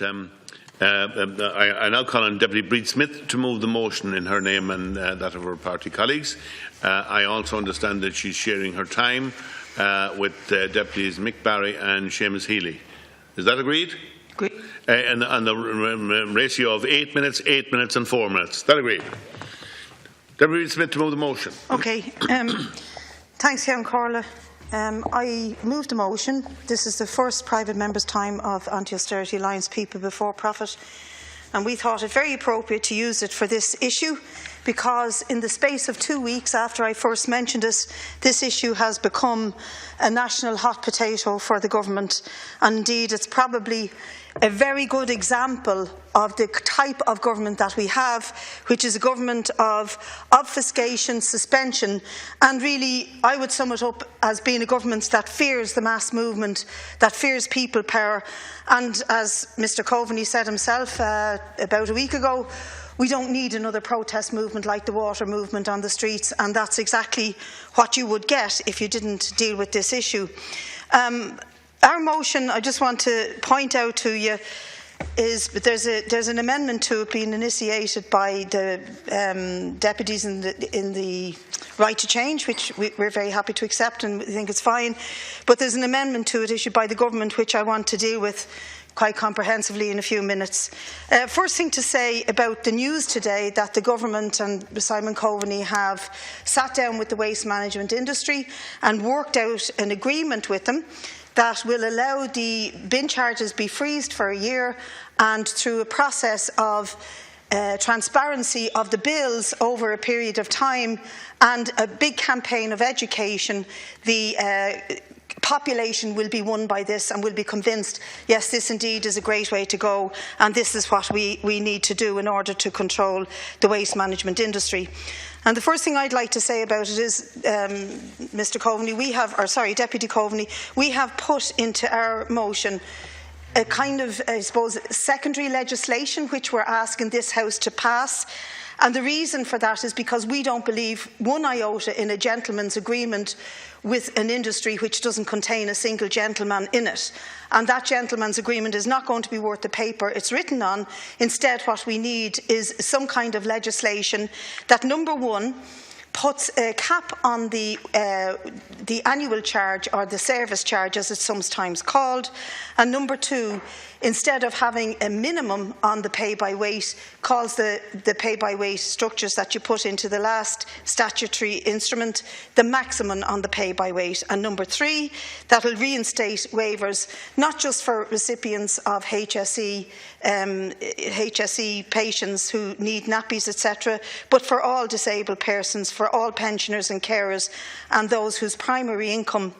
I now call on Deputy Brid Smith to move the motion in her name and that of her party colleagues. I also understand that she is sharing her time with Deputies Mick Barry and Seamus Healy. Is that agreed? Agreed. And the ratio of 8 minutes, 8 minutes and 4 minutes. Is that agreed? Deputy Brid Smith to move the motion. Okay. Thanks, Councillor Corla. I move the motion. This is the first private member's time of Anti-Austerity Alliance People Before Profit, and we thought it very appropriate to use it for this issue because in the space of 2 weeks after I first mentioned it, this issue has become a national hot potato for the government, and indeed it's probably a very good example of the type of government that we have, which is a government of obfuscation, suspension, and really I would sum it up as being a government that fears the mass movement, that fears people power, and as Mr Coveney said himself about a week ago, we don't need another protest movement like the water movement on the streets, and that's exactly what you would get if you didn't deal with this issue. Our motion, I just want to point out to you, is there's an amendment to it being initiated by the deputies in the right to change, which we're very happy to accept and we think it's fine. But there's an amendment to it issued by the government which I want to deal with quite comprehensively in a few minutes. First thing to say about the news today that the government and Simon Coveney have sat down with the waste management industry and worked out an agreement with them that will allow the bin charges be freezed for a year, and through a process of transparency of the bills over a period of time and a big campaign of education, the population will be won by this and will be convinced, yes, this indeed is a great way to go and this is what we need to do in order to control the waste management industry. And the first thing I'd like to say about it is, Mr Coveney, Deputy Coveney, we have put into our motion a kind of, I suppose, secondary legislation which we're asking this House to pass. And the reason for that is because we don't believe one iota in a gentleman's agreement with an industry which doesn't contain a single gentleman in it. And that gentleman's agreement is not going to be worth the paper it's written on. Instead, what we need is some kind of legislation that, number one, puts a cap on the annual charge, or the service charge as it's sometimes called, and number two, instead of having a minimum on the pay by weight, calls the pay by weight structures that you put into the last statutory instrument the maximum on the pay by weight, and number three, that will reinstate waivers not just for recipients of HSE patients who need nappies, etc., but for all disabled persons, for all pensioners and carers, and those whose primary income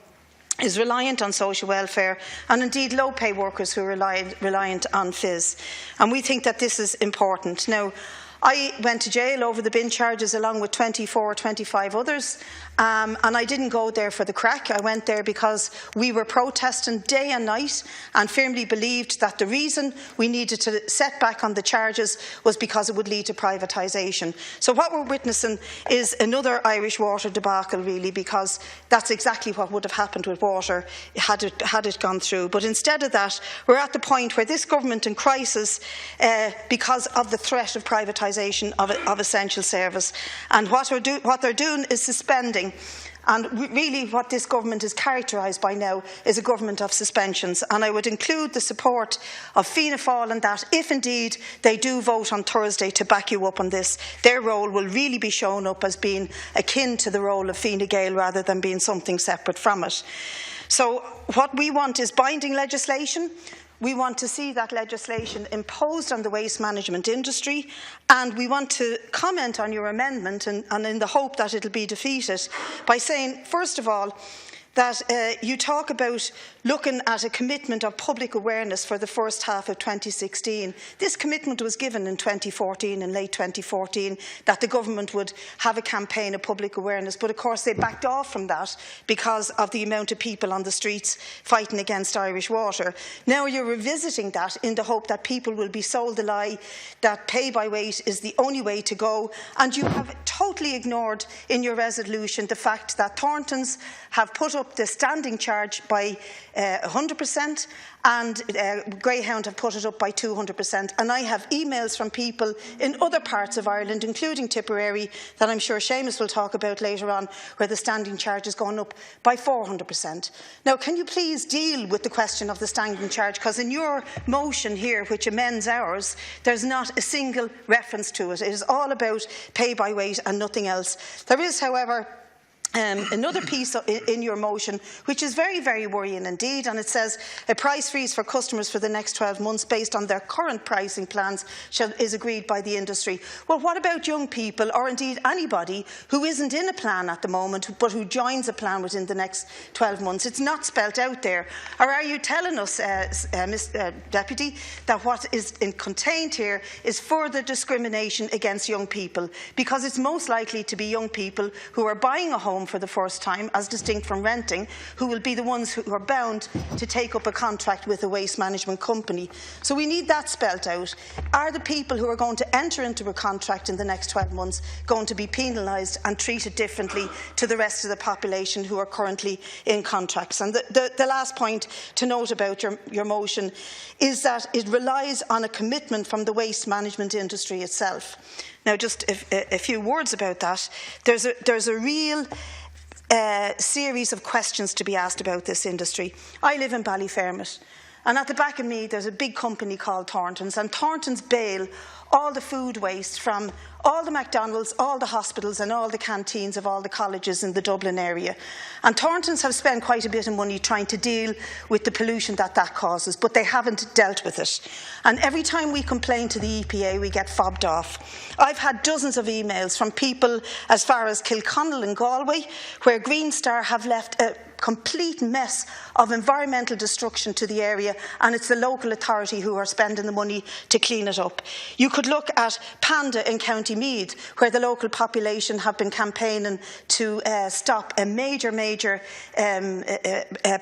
is reliant on social welfare, and indeed low-pay workers who are reliant on FIS. And we think that this is important. Now, I went to jail over the bin charges along with 24 or 25 others, and I didn't go there for the crack. I went there because we were protesting day and night and firmly believed that the reason we needed to set back on the charges was because it would lead to privatisation. So what we're witnessing is another Irish water debacle, really, because that's exactly what would have happened with water had it gone through. But instead of that, we're at the point where this government in crisis, because of the threat of privatisation of essential service, and what they're doing is suspending. And really what this government is characterised by now is a government of suspensions. And I would include the support of Fianna Fáil in that, if indeed they do vote on Thursday to back you up on this, their role will really be shown up as being akin to the role of Fine Gael rather than being something separate from it. So what we want is binding legislation. We want to see that legislation imposed on the waste management industry, and we want to comment on your amendment and in the hope that it will be defeated by saying, first of all, that you talk about looking at a commitment of public awareness for the first half of 2016. This commitment was given in 2014, in late 2014, that the government would have a campaign of public awareness, but of course they backed off from that because of the amount of people on the streets fighting against Irish water. Now you're revisiting that in the hope that people will be sold the lie that pay by weight is the only way to go, and you have totally ignored in your resolution the fact that Thorntons have put up up the standing charge by 100%, and Greyhound have put it up by 200%. And I have emails from people in other parts of Ireland, including Tipperary, that I'm sure Seamus will talk about later on, where the standing charge has gone up by 400%. Now, can you please deal with the question of the standing charge? Because in your motion here, which amends ours, there's not a single reference to it. It is all about pay by weight and nothing else. There is, however, another piece in your motion which is very, very worrying indeed, and it says a price freeze for customers for the next 12 months based on their current pricing plans is agreed by the industry. Well, what about young people, or indeed anybody who isn't in a plan at the moment but who joins a plan within the next 12 months? It's not spelt out there. Or are you telling us, Ms. Deputy, that what is contained here is further discrimination against young people? Because it's most likely to be young people who are buying a home for the first time, as distinct from renting, who will be the ones who are bound to take up a contract with a waste management company. So we need that spelt out. Are the people who are going to enter into a contract in the next 12 months going to be penalised and treated differently to the rest of the population who are currently in contracts? And the last point to note about your motion is that it relies on a commitment from the waste management industry itself. Now, just a few words about that. There's a real series of questions to be asked about this industry. I live in Ballyfermot, and at the back of me there's a big company called Thornton's, and Thornton's bail all the food waste from all the McDonald's, all the hospitals and all the canteens of all the colleges in the Dublin area. And Thornton's have spent quite a bit of money trying to deal with the pollution that causes, but they haven't dealt with it. And every time we complain to the EPA, we get fobbed off. I've had dozens of emails from people as far as Kilconnell and Galway, where Green Star have left a complete mess of environmental destruction to the area, and it's the local authority who are spending the money to clean it up. You could look at Panda in County Meath, where the local population have been campaigning to stop a major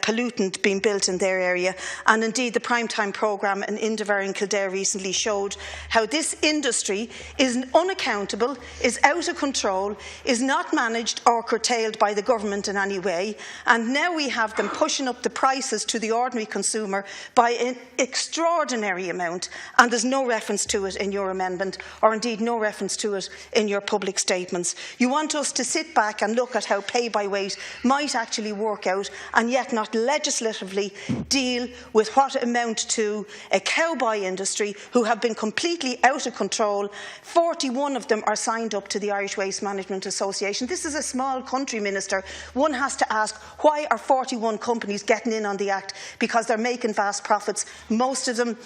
pollutant being built in their area. And indeed the primetime programme in Inverary and Kildare recently showed how this industry is unaccountable, is out of control, is not managed or curtailed by the government in any way, and now we have them pushing up the prices to the ordinary consumer by an extraordinary amount, and there's no reference to it in your amendment, or indeed no reference to it in your public statements. You want us to sit back and look at how pay by weight might actually work out, and yet not legislatively deal with what amount to a cowboy industry who have been completely out of control. 41 of them are signed up to the Irish Waste Management Association. This is a small country, Minister. One has to ask, why are 41 companies getting in on the Act? Because they're making vast profits. Most of them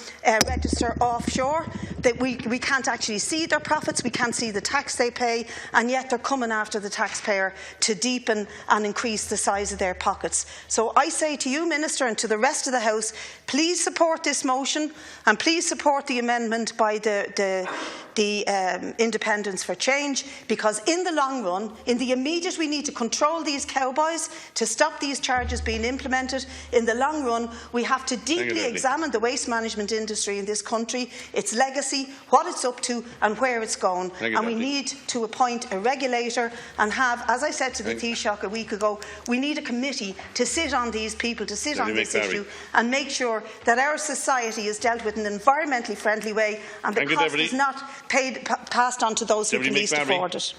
register offshore. We can't actually see their profits, we can't see the tax they pay, and yet they're coming after the taxpayer to deepen and increase the size of their pockets. So I say to you, Minister, and to the rest of the House, please support this motion, and please support the amendment by the Independents for Change, because in the long run, in the immediate, we need to control these cowboys to stop these charges being implemented. In the long run, we have to deeply examine the waste management industry in this country, its legacy, what it's up to and where it's going. And we need to appoint a regulator and have, as I said to the Taoiseach a week ago, we need a committee to sit on these people, to sit on this issue and make sure that our society is dealt with in an environmentally friendly way, and the cost is not passed on to those who can least afford it.